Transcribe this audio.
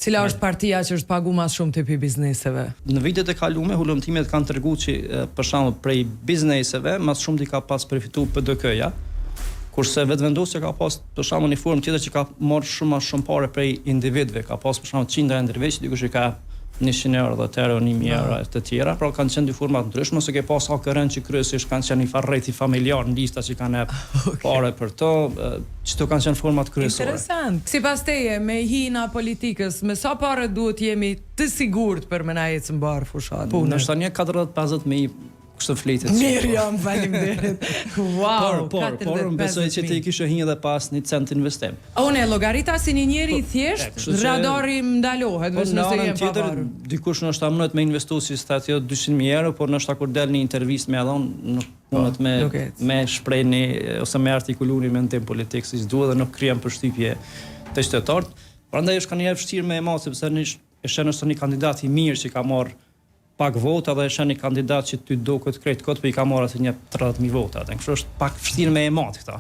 Cila është partia që është pagu mas shumë tipi bizneseve? Në vitet e kalume, hulumtimet kanë treguar që për shembull prej bizneseve, mas shumë i ka pas përfituar PDK-ja, kurse vetëvendosja ka pas për shembull një formë tjetër që ka marrë shumë parë prej individëve, ka pas për shembull qindra individë që dikush i ka 100 euro dhe 1000 euro e të tjera, pra kanë qenë dy forma të ndryshme, ose ke pas akërën që kryesisht kanë qenë një farë rreti familjar në lista që kanë pare për to, çto kanë qenë format kryesore. Interesant. Sipas teje, me hina politikës, me sa pare duhet jemi të sigurt për me na ecë mbar fushat? Nështë një 40-50 mijë kështë të flitit. Miriam, faleminderit. Wow, por unë besoj që ti kishe hinjë dhe pas 1 cent investim. Unë llogarita si një njeri thjesht, radari më ndalohet, vetëm nëse jem pavarur. Dikush nështë mundet me investu si stati 200.000 euro, por nështë kur del një intervistë me adhon, nuk mundet me shprehni ose me artikuluni mendim politik si duhet dhe nuk krijon përshtypje të qytetarët. Prandaj është kanë vështirë me ema, sepse është një kandidat i mirë që ka marrë pak vota dhe është një kandidat që ty duket krejt kot, po i ka marrë atë një 30.000 vota. Kështu është pak vështirë me emat këta.